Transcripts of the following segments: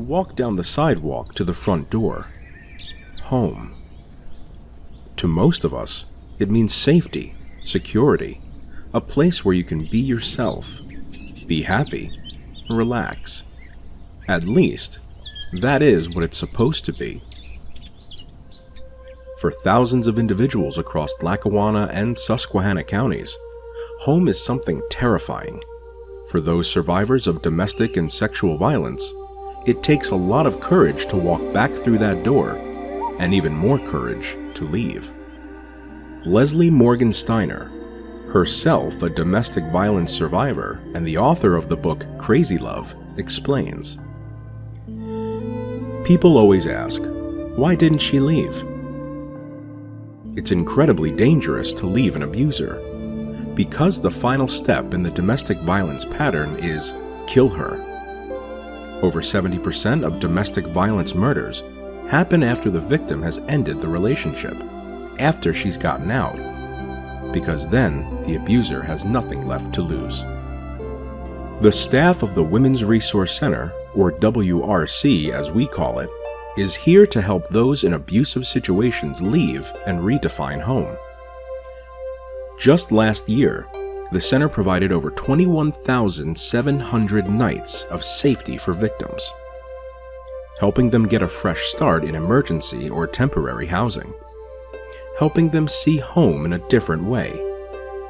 walk down the sidewalk to the front door. Home. To most of us, it means safety, security, a place where you can be yourself, be happy, relax. At least, that is what it's supposed to be. For thousands of individuals across Lackawanna and Susquehanna counties, home is something terrifying. For those survivors of domestic and sexual violence, it takes a lot of courage to walk back through that door, and even more courage to leave. Leslie Morgan Steiner, herself a domestic violence survivor and the author of the book Crazy Love, explains. People always ask, why didn't she leave? It's incredibly dangerous to leave an abuser, because the final step in the domestic violence pattern is kill her. Over 70% of domestic violence murders happen after the victim has ended the relationship, after she's gotten out, because then the abuser has nothing left to lose. The staff of the Women's Resource Center, or WRC as we call it, is here to help those in abusive situations leave and redefine home. Just last year, the center provided over 21,700 nights of safety for victims, helping them get a fresh start in emergency or temporary housing, helping them see home in a different way,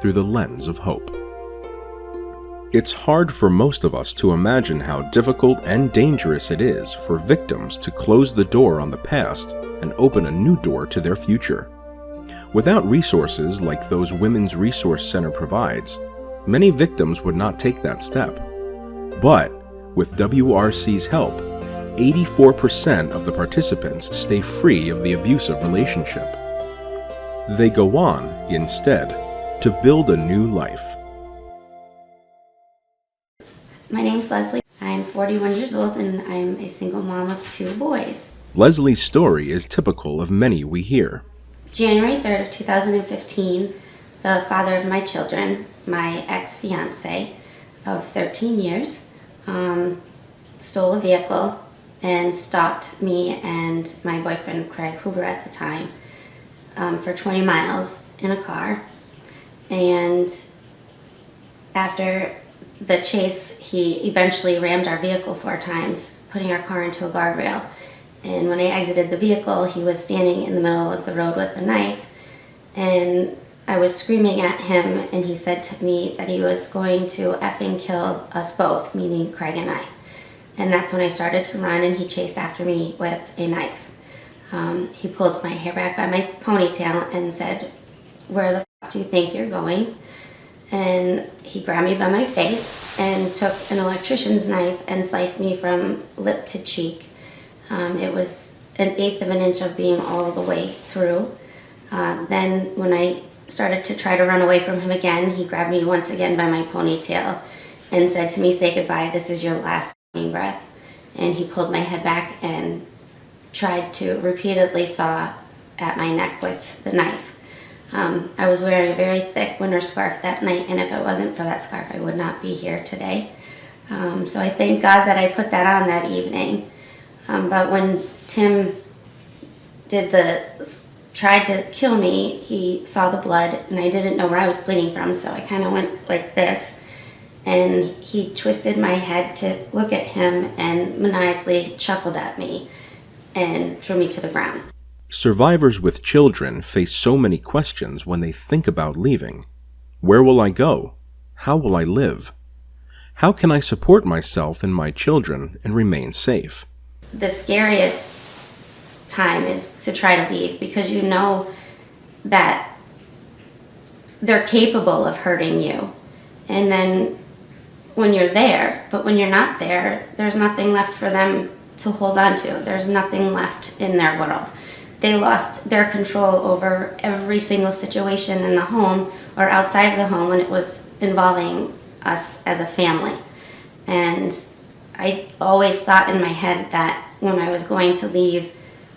through the lens of hope. It's hard for most of us to imagine how difficult and dangerous it is for victims to close the door on the past and open a new door to their future. Without resources like those Women's Resource Center provides, many victims would not take that step. But with WRC's help, 84% of the participants stay free of the abusive relationship. They go on, instead, to build a new life. My name's Leslie. I'm 41 years old and I'm a single mom of 2 boys. Leslie's story is typical of many we hear. January 3rd of 2015, the father of my children, my ex-fiance of 13 years, stole a vehicle and stalked me and my boyfriend, Craig Hoover at the time, for 20 miles in a car. And after the chase, he eventually rammed our vehicle 4 times, putting our car into a guardrail. And when I exited the vehicle, he was standing in the middle of the road with a knife. And I was screaming at him, and he said to me that he was going to effing kill us both, meaning Craig and I. And that's when I started to run, and he chased after me with a knife. He pulled my hair back by my ponytail and said, "Where the f*** do you think you're going?" And he grabbed me by my face and took an electrician's knife and sliced me from lip to cheek. It was 1/8 of an inch of being all the way through. Then when I started to try to run away from him again, he grabbed me once again by my ponytail and said to me, "Say goodbye, this is your last breath." And he pulled my head back and tried to repeatedly saw at my neck with the knife. I was wearing a very thick winter scarf that night, and if it wasn't for that scarf, I would not be here today. So I thank God that I put that on that evening. But when Tim tried to kill me, he saw the blood, and I didn't know where I was bleeding from, so I kind of went like this. And he twisted my head to look at him and maniacally chuckled at me and threw me to the ground. Survivors with children face so many questions when they think about leaving. Where will I go? How will I live? How can I support myself and my children and remain safe? The scariest time is to try to leave, because you know that they're capable of hurting you. And then when you're there, but when you're not there, there's nothing left for them to hold on to. There's nothing left in their world. They lost their control over every single situation in the home or outside of the home when it was involving us as a family. And I always thought in my head that when I was going to leave,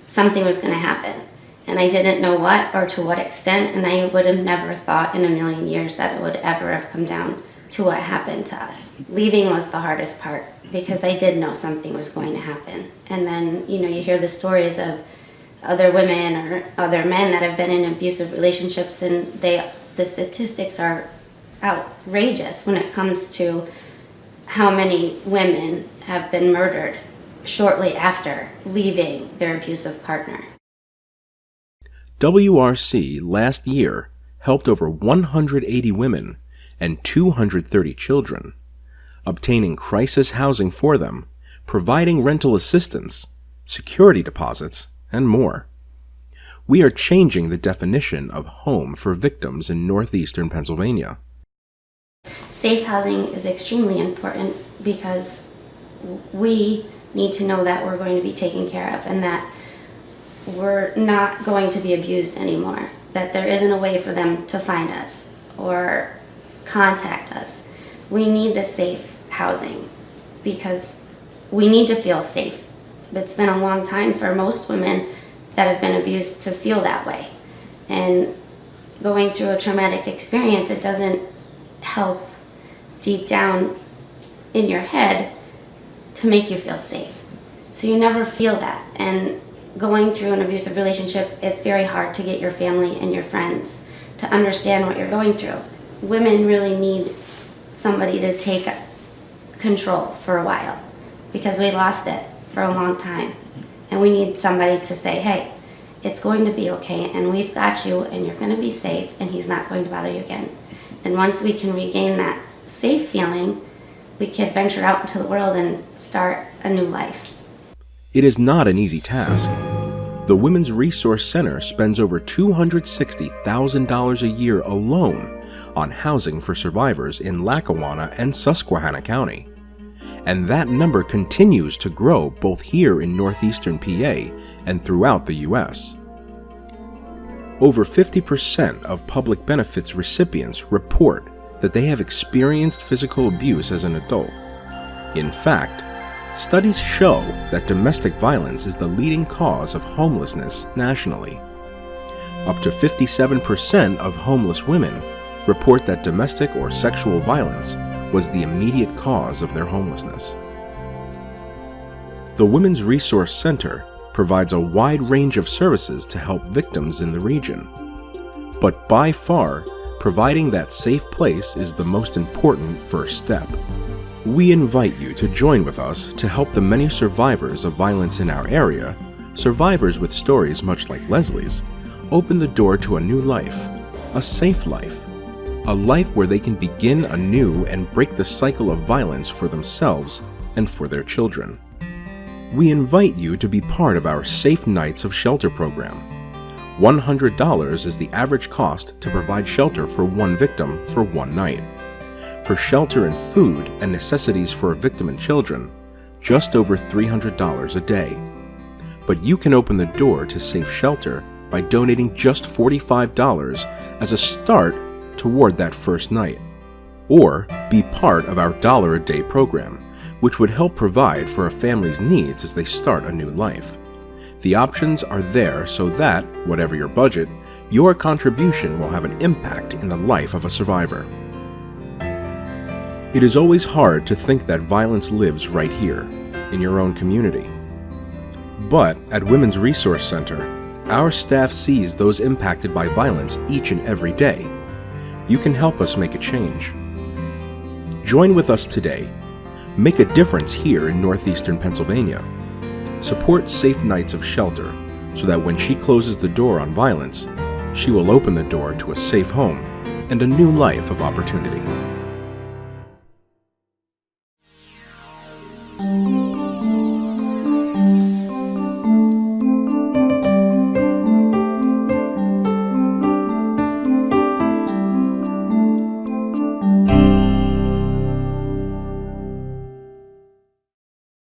something was going to happen. And I didn't know what or to what extent, and I would have never thought in a million years that it would ever have come down to what happened to us. Leaving was the hardest part. because I did know something was going to happen. And then, you hear the stories of other women or other men that have been in abusive relationships, and the statistics are outrageous when it comes to how many women have been murdered shortly after leaving their abusive partner. WRC last year helped over 180 women and 230 children, obtaining crisis housing for them, providing rental assistance, security deposits, and more. We are changing the definition of home for victims in northeastern Pennsylvania. Safe housing is extremely important because we need to know that we're going to be taken care of and that we're not going to be abused anymore, that there isn't a way for them to find us or contact us. We need the safe housing because we need to feel safe. It's been a long time for most women that have been abused to feel that way. And going through a traumatic experience, it doesn't help deep down in your head to make you feel safe. So you never feel that. And going through an abusive relationship, it's very hard to get your family and your friends to understand what you're going through. Women really need somebody to take control for a while because we lost it for a long time. And we need somebody to say, hey, it's going to be okay, and we've got you, and you're going to be safe, and he's not going to bother you again. And once we can regain that safe feeling, we can venture out into the world and start a new life. It is not an easy task. The Women's Resource Center spends over $260,000 a year alone on housing for survivors in Lackawanna and Susquehanna County. And that number continues to grow both here in northeastern PA and throughout the U.S. Over 50% of public benefits recipients report that they have experienced physical abuse as an adult. In fact, studies show that domestic violence is the leading cause of homelessness nationally. Up to 57% of homeless women report that domestic or sexual violence was the immediate cause of their homelessness. The Women's Resource Center provides a wide range of services to help victims in the region. But by far, providing that safe place is the most important first step. We invite you to join with us to help the many survivors of violence in our area, survivors with stories much like Leslie's, open the door to a new life, a safe life, a life where they can begin anew and break the cycle of violence for themselves and for their children. We invite you to be part of our Safe Nights of Shelter program. $100 is the average cost to provide shelter for one victim for one night. For shelter and food and necessities for a victim and children, just over $300 a day. But you can open the door to safe shelter by donating just $45 as a start toward that first night, or be part of our $1 a day program, which would help provide for a family's needs as they start a new life. The options are there so that, whatever your budget, your contribution will have an impact in the life of a survivor. It is always hard to think that violence lives right here, in your own community. But at Women's Resource Center, our staff sees those impacted by violence each and every day. You can help us make a change. Join with us today. Make a difference here in northeastern Pennsylvania. Support Safe Nights of Shelter so that when she closes the door on violence, she will open the door to a safe home and a new life of opportunity.